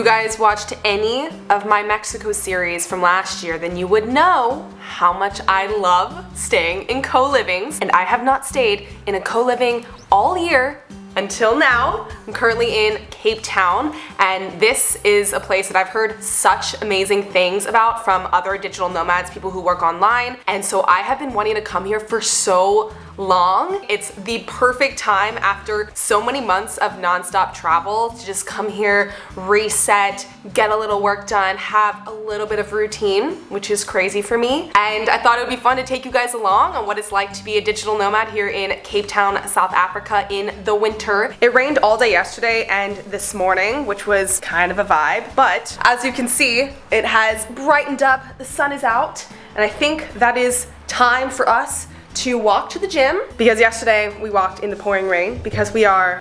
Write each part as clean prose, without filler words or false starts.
guys watched any of my Mexico series from last year, then you would know how much I love staying in co-livings, and I have not stayed in a co-living all year until now. I'm currently in Cape Town, and this is a place that I've heard such amazing things about from other digital nomads, people who work online, and so I have been wanting to come here for so long. It's the perfect time after so many months of nonstop travel to just come here, reset, get a little work done, have a little bit of routine, which is crazy for me. And I thought it would be fun to take you guys along on what it's like to be a digital nomad here in Cape Town, South Africa in the winter. It rained all day yesterday and this morning, which was kind of a vibe, but as you can see, it has brightened up, the sun is out, and I think that is time for us to walk to the gym, because yesterday we walked in the pouring rain because we are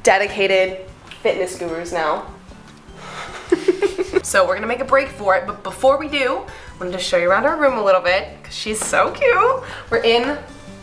#dedicated fitness gurus now. So we're gonna make a break for it, but before we do, I'm gonna just show you around our room a little bit because she's so cute. We're in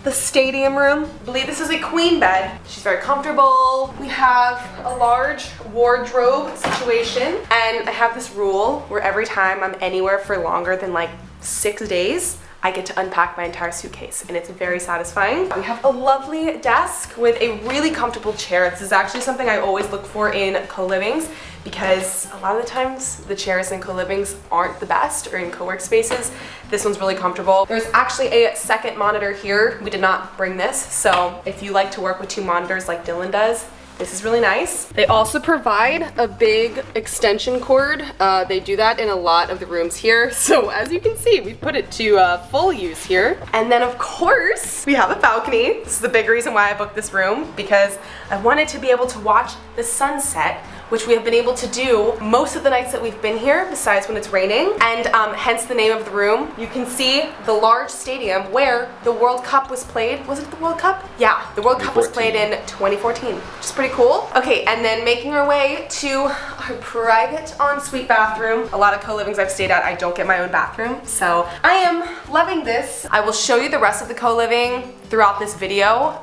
the stadium room. I believe this is a queen bed. She's very comfortable. We have a large wardrobe situation, and I have this rule where every time I'm anywhere for longer than like 6 days, I get to unpack my entire suitcase, and it's very satisfying. We have a lovely desk with a really comfortable chair. This is actually something I always look for in co-livings, because a lot of the times the chairs in co-livings aren't the best, or in co-work spaces. This one's really comfortable. There's actually a second monitor here. We did not bring this, so if you like to work with 2 monitors like Dylan does, this is really nice. They also provide a big extension cord. They do that in a lot of the rooms here. So as you can see, we put it to full use here. And then of course, we have a balcony. This is the big reason why I booked this room, because I wanted to be able to watch the sunset, which we have been able to do most of the nights that we've been here, besides when it's raining, and hence the name of the room. You can see the large stadium where the World Cup was played. Was it the World Cup? Yeah, the World Cup was played in 2014, which is pretty cool. Okay, and then making our way to our private ensuite bathroom. A lot of co-livings I've stayed at, I don't get my own bathroom, so I am loving this. I will show you the rest of the co-living throughout this video,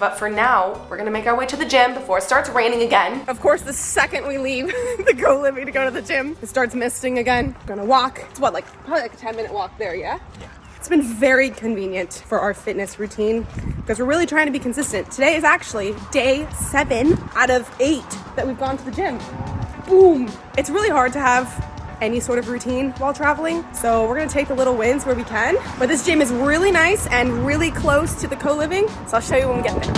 but for now, we're gonna make our way to the gym before it starts raining again. Of course, the second we leave the co-living to go to the gym, it starts misting again. We're gonna walk. It's what, probably like a 10-minute walk there, yeah? Yeah. It's been very convenient for our fitness routine because we're really trying to be consistent. Today is actually day 7 out of 8 that we've gone to the gym. Boom! It's really hard to have any sort of routine while traveling, so we're gonna take the little wins where we can. But this gym is really nice and really close to the co-living, so I'll show you when we get there.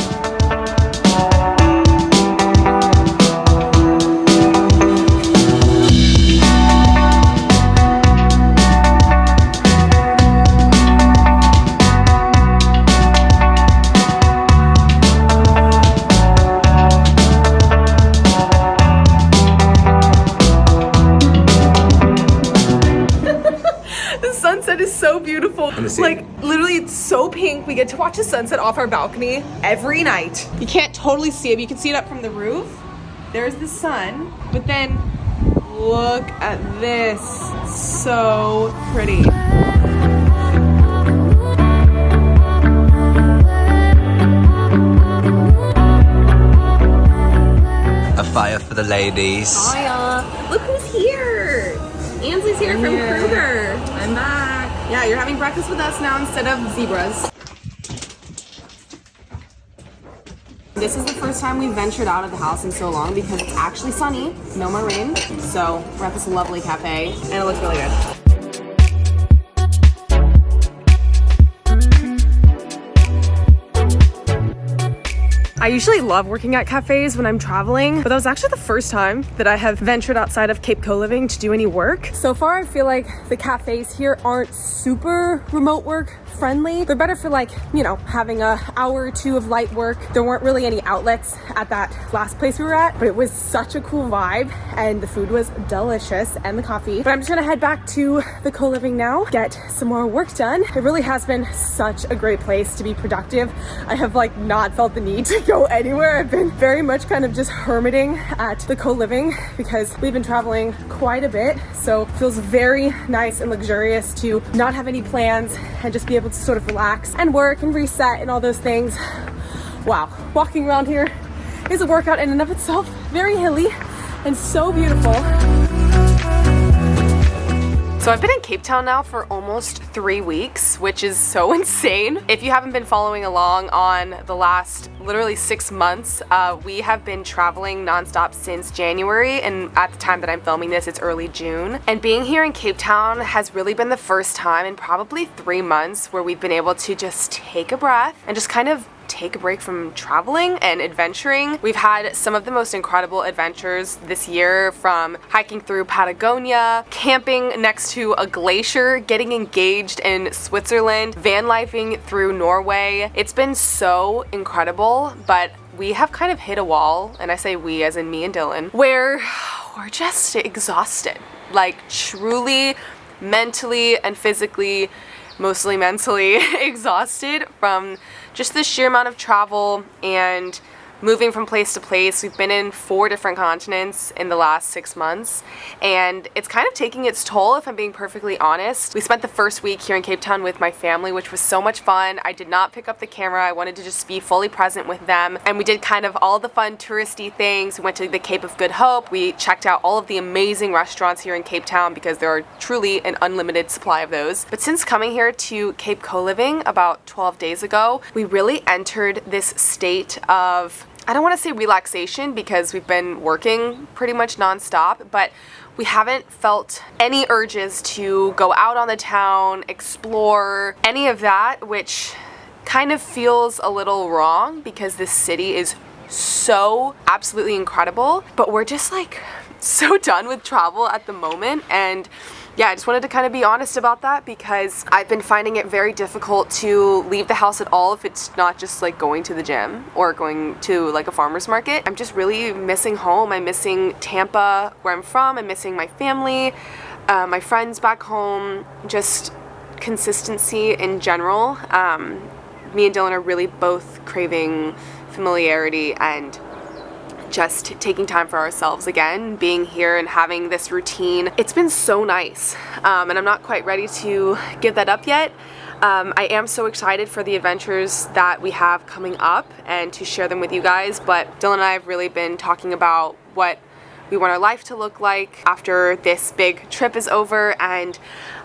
Sunset is so beautiful. Like, literally, it's so pink. We get to watch the sunset off our balcony every night. You can't totally see it, but you can see it up from the roof. There's the sun, but then look at this. So pretty. A fire for the ladies. Fire. Look who's here. Ansley's here from Kruger. I'm back. Yeah, you're having breakfast with us now instead of zebras. This is the first time we've ventured out of the house in so long because it's actually sunny, no more rain. So we're at this lovely cafe and it looks really good. I usually love working at cafes when I'm traveling, but that was actually the first time that I have ventured outside of Cape Co-living to do any work. So far, I feel like the cafes here aren't super remote work friendly. They're better for, like, you know, having an hour or 2 of light work. There weren't really any outlets at that last place we were at, but it was such a cool vibe and the food was delicious and the coffee. But I'm just gonna head back to the co-living now, get some more work done. It really has been such a great place to be productive. I have like not felt the need to go anywhere. I've been very much kind of just hermiting at the co-living because we've been traveling quite a bit. So it feels very nice and luxurious to not have any plans and just be able to sort of relax and work and reset and all those things. Wow, walking around here is a workout in and of itself. Very hilly, and so beautiful. So I've been in Cape Town now for almost 3 weeks, which is so insane. If you haven't been following along on the last literally 6 months, we have been traveling nonstop since January, and at the time that I'm filming this, it's early June. And being here in Cape Town has really been the first time in probably 3 months where we've been able to just take a breath and just kind of take a break from traveling and adventuring. We've had some of the most incredible adventures this year, from hiking through Patagonia, camping next to a glacier, getting engaged in Switzerland, van lifing through Norway. It's been so incredible, but we have kind of hit a wall, and I say we as in me and Dylan, where we're just exhausted. Like, truly mentally and physically, mostly mentally exhausted from just the sheer amount of travel and moving from place to place. We've been in 4 different continents in the last 6 months, and it's kind of taking its toll, if I'm being perfectly honest. We spent the first week here in Cape Town with my family, which was so much fun. I did not pick up the camera. I wanted to just be fully present with them, and we did kind of all the fun touristy things. We went to the Cape of Good Hope. We checked out all of the amazing restaurants here in Cape Town because there are truly an unlimited supply of those. But since coming here to Cape Coliving about 12 days ago, we really entered this state of, I don't want to say relaxation because we've been working pretty much nonstop, but we haven't felt any urges to go out on the town, explore, any of that, which kind of feels a little wrong because this city is so absolutely incredible, but we're just like so done with travel at the moment. And yeah, I just wanted to kind of be honest about that because I've been finding it very difficult to leave the house at all if it's not just like going to the gym or going to like a farmer's market. I'm just really missing home. I'm missing Tampa, where I'm from. I'm missing my family, my friends back home, just consistency in general. Me and Dylan are really both craving familiarity and just taking time for ourselves again, being here and having this routine. It's been so nice, and I'm not quite ready to give that up yet. I am so excited for the adventures that we have coming up and to share them with you guys, but Dylan and I have really been talking about what we want our life to look like after this big trip is over, and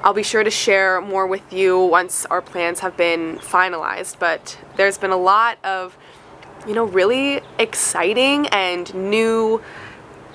I'll be sure to share more with you once our plans have been finalized. But there's been a lot of, you know, really exciting and new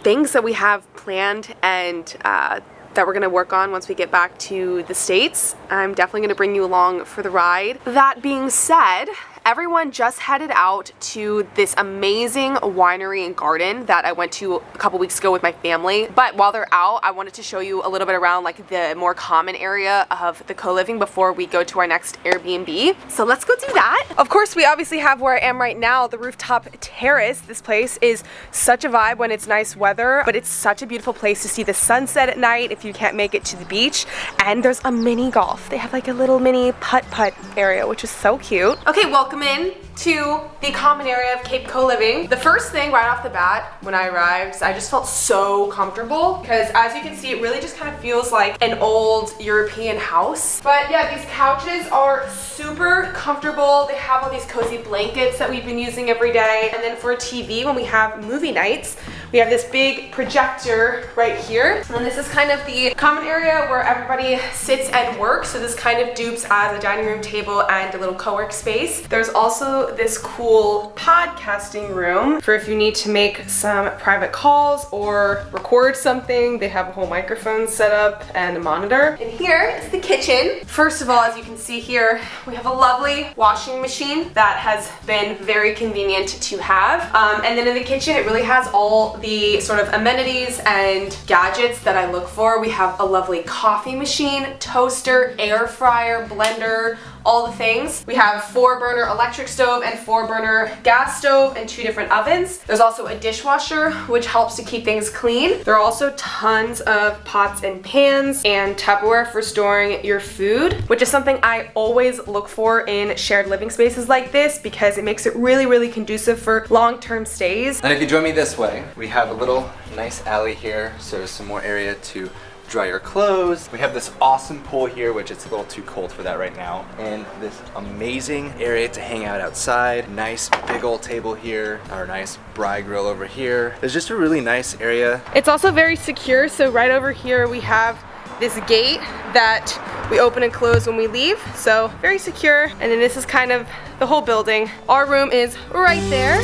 things that we have planned and that we're gonna work on once we get back to the States. I'm definitely gonna bring you along for the ride. That being said, everyone just headed out to this amazing winery and garden that I went to a couple weeks ago with my family. But while they're out, I wanted to show you a little bit around like the more common area of the co-living before we go to our next Airbnb. So let's go do that. Of course, we obviously have where I am right now, the rooftop terrace. This place is such a vibe when it's nice weather, but it's such a beautiful place to see the sunset at night if you can't make it to the beach. And there's a mini golf. They have like a little mini putt-putt area, which is so cute. Okay, welcome in to the common area of Cape Co-Living. The first thing right off the bat when I arrived, I just felt so comfortable because as you can see, it really just kind of feels like an old European house. But yeah, these couches are super comfortable. They have all these cozy blankets that we've been using every day. And then for a TV, when we have movie nights, we have this big projector right here. And this is kind of the common area where everybody sits and works. So this kind of dupes as a dining room table and a little co-work space. There's also this cool podcasting room for if you need to make some private calls or record something. They have a whole microphone set up and a monitor. And here is the kitchen. First of all, as you can see here, we have a lovely washing machine that has been very convenient to have. And then in the kitchen, it really has all the sort of amenities and gadgets that I look for. We have a lovely coffee machine, toaster, air fryer, blender, all the things. We have 4-burner electric stove and 4-burner gas stove and 2 different ovens. There's also a dishwasher, which helps to keep things clean. There are also tons of pots and pans and Tupperware for storing your food, which is something I always look for in shared living spaces like this because it makes it really, really conducive for long-term stays. And if you join me this way, we have a little nice alley here, so there's some more area to dry your clothes. We have this awesome pool here, which it's a little too cold for that right now. And this amazing area to hang out outside. Nice big old table here, our nice bride grill over here. It's just a really nice area. It's also very secure, so right over here we have this gate that we open and close when we leave, so very secure. And then this is kind of the whole building. Our room is right there.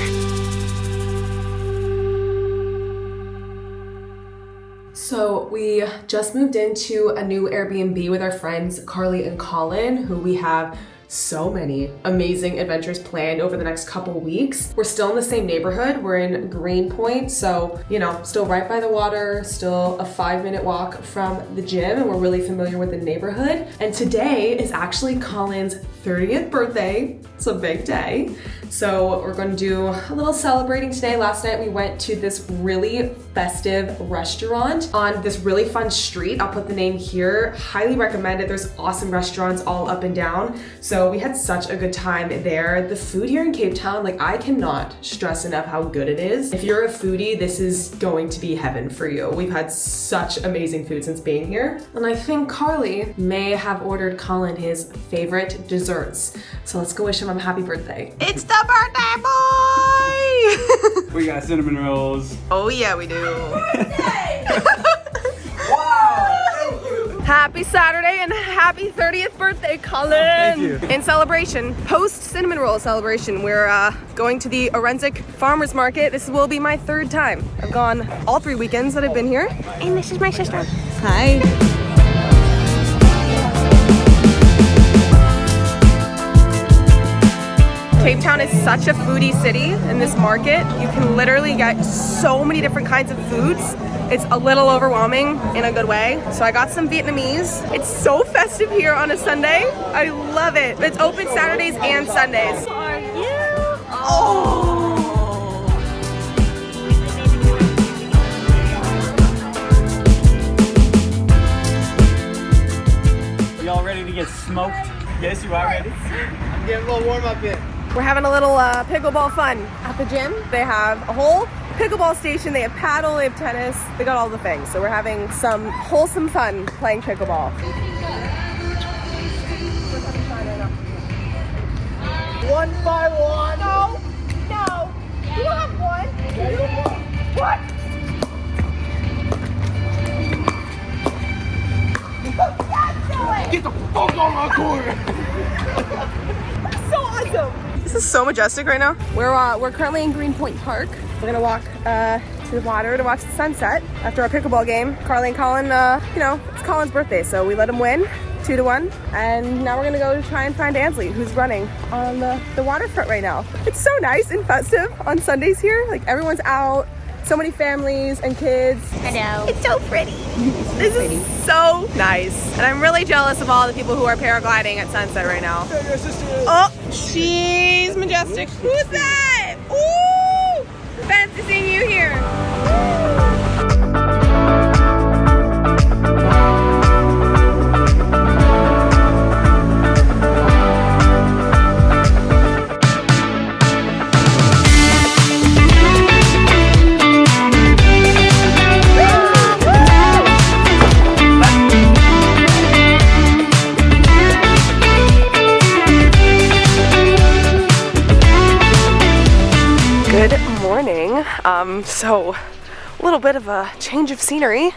So we just moved into a new Airbnb with our friends Carly and Colin, who we have so many amazing adventures planned over the next couple weeks. We're still in the same neighborhood. We're in Greenpoint, so you know, still right by the water, still a 5-minute walk from the gym, and we're really familiar with the neighborhood. And today is actually Colin's 30th birthday. It's a big day. So we're going to do a little celebrating today. Last night we went to this really festive restaurant on this really fun street. I'll put the name here. Highly recommend it. There's awesome restaurants all up and down. So we had such a good time there. The food here in Cape Town, like, I cannot stress enough how good it is. If you're a foodie, this is going to be heaven for you. We've had such amazing food since being here. And I think Carly may have ordered Colin his favorite desserts. So let's go wish him a happy birthday. It's the birthday boy! We got cinnamon rolls. Oh yeah, we do. Wow! Thank you. Happy Saturday and happy 30th birthday, Colin! Thank you. In celebration, post cinnamon roll celebration, we're going to the Orensic Farmers Market. This will be my 3rd time. I've gone all 3 weekends that I've been here. And this is my sister. Hi. Cape Town is such a foodie city. In this market, you can literally get so many different kinds of foods. It's a little overwhelming in a good way. So I got some Vietnamese. It's so festive here on a Sunday. I love it. It's open Saturdays and Sundays. Are you? Oh! Y'all ready to get smoked? Yes, you are ready. I'm getting a little warm up here. We're having a little pickleball fun at the gym. They have a whole pickleball station. They have paddle, they have tennis. They got all the things. So we're having some wholesome fun playing pickleball. 1-by-1. No, no, you don't have one. What? Get the fuck on my corner. So awesome. This is so majestic right now. We're currently in Greenpoint Park. We're gonna walk to the water to watch the sunset after our pickleball game. Carly and Colin, you know, it's Colin's birthday, so we let him win 2-1. And now we're gonna go try and find Ansley, who's running on the waterfront right now. It's so nice and festive on Sundays here. Like, everyone's out. So many families and kids. I know. It's so pretty. This is so nice. And I'm really jealous of all the people who are paragliding at sunset right now. Oh, she's majestic. Who's that? Ooh! Fancy seeing you here. So a little bit of a change of scenery.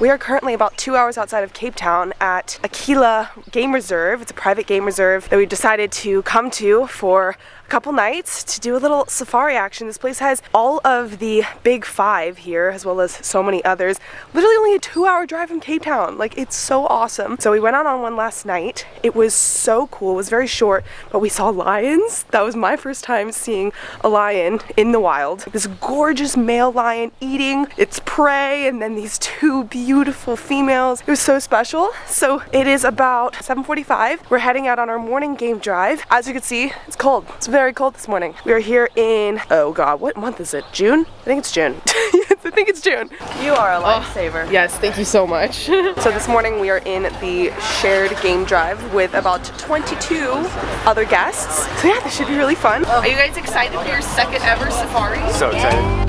We are currently about 2 hours outside of Cape Town at Aquila Game Reserve. It's a private game reserve that we decided to come to for a couple nights to do a little safari action. This place has all of the big 5 here, as well as so many others. Literally only a 2-hour drive from Cape Town. Like, it's so awesome. So we went out on one last night. It was so cool. It was very short, but we saw lions. That was my first time seeing a lion in the wild. This gorgeous male lion eating its prey, and then these 2 beautiful females. It was so special. So it is about 7:45. We're heading out on our morning game drive. As you can see, it's cold. It's very cold this morning. We are here in, oh God, what month is it? June? I think it's June. Yes, I think it's June. You are a lifesaver. Yes, thank you so much. So this morning we are in the shared game drive with about 22 other guests. So yeah, this should be really fun. Are you guys excited for your second ever safari? So excited.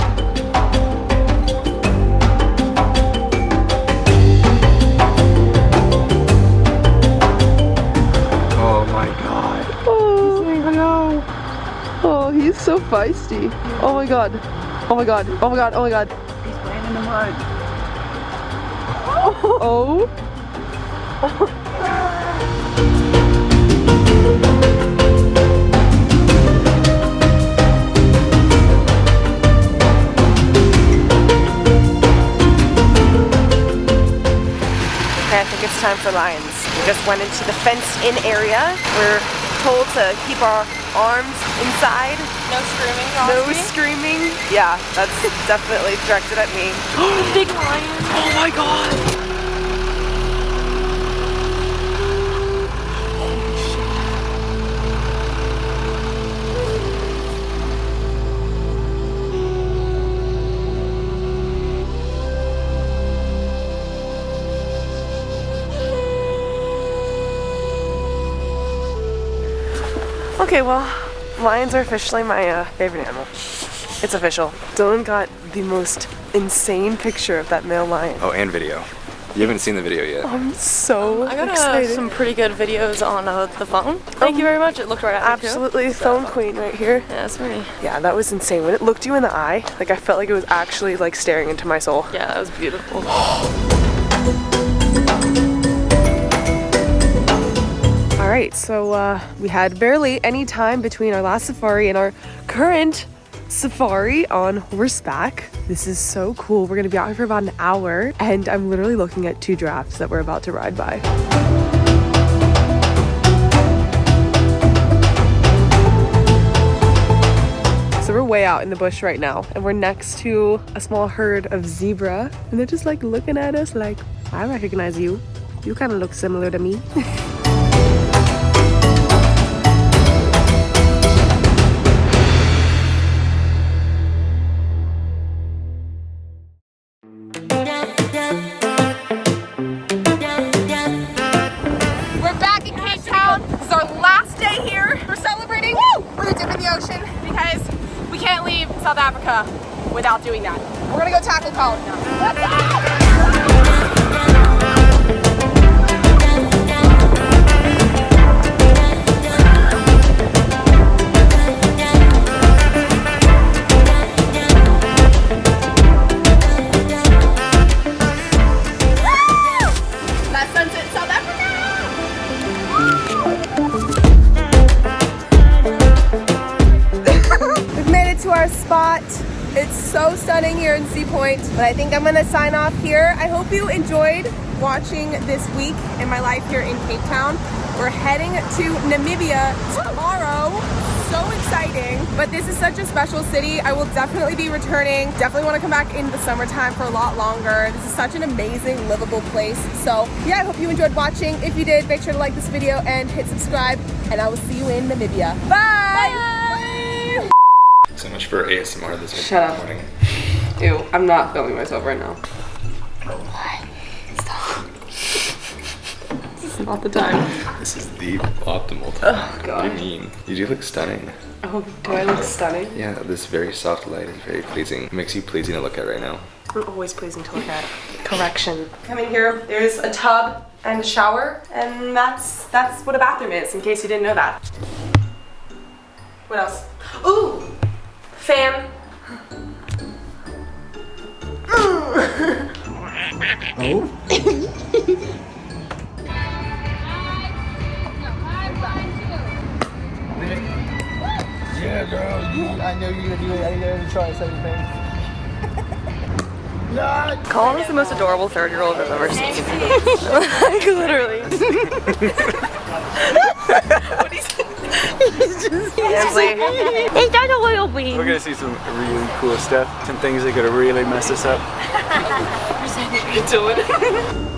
so feisty. Oh my god. Oh my god. Oh my god. Oh my god. He's playing in the mud. Oh. Okay, I think it's time for lions. We just went into the fenced-in area. We're told to keep our arms inside. No screaming, No Crosby. screaming. Yeah, that's definitely directed at me. Big lion. Oh my god. Okay, well, lions are officially my favorite animal. It's official. Dylan got the most insane picture of that male lion. Oh, and video. You haven't seen the video yet. I'm so I got excited. some pretty good videos on the phone. Thank you very much. It looked right at me too. Absolutely, phone queen right here. Yeah, it's pretty. Yeah, that was insane. When it looked you in the eye, like I felt like it was actually like staring into my soul. Yeah, that was beautiful. All right, so we had barely any time between our last safari and our current safari on horseback. This is so cool. We're gonna be out here for about an hour, and I'm literally looking at 2 giraffes that we're about to ride by. So we're way out in the bush right now, and we're next to a small herd of zebra, and they're just like looking at us like, I recognize you. You kind of look similar to me. South Africa without doing that. We're gonna go tackle Colin now. Last sunset in South Africa! We've made it to our spot. It's so stunning here in Sea Point, but I think I'm gonna sign off here. I hope you enjoyed watching this week in my life here in Cape Town. We're heading to Namibia tomorrow. So exciting, but this is such a special city. I will definitely be returning. Definitely want to come back in the summertime for a lot longer. This is such an amazing, livable place. So yeah, I hope you enjoyed watching. If you did, make sure to like this video and hit subscribe, and I will see you in Namibia. Bye! Bye! So much for ASMR this Shut up. morning. Ew, I'm not filming myself right now. Stop. This is not the time. This is the optimal time. Oh, God. What do you mean? You do look stunning. Oh, do I look stunning? Yeah, this very soft light is very pleasing. It makes you pleasing to look at right now. I'm always pleasing to look at. Correction. Come in here, there's a tub and a shower, and that's what a bathroom is, in case you didn't know that. What else? Ooh! Fan. Oh? Yeah, girl. I know you're gonna do it. I know to try something. Colin is the most adorable 3rd-year-old I've ever seen. Like, literally. What is He's not a little bee. We're gonna see some really cool stuff. Some things that could have really messed us up. What are you doing?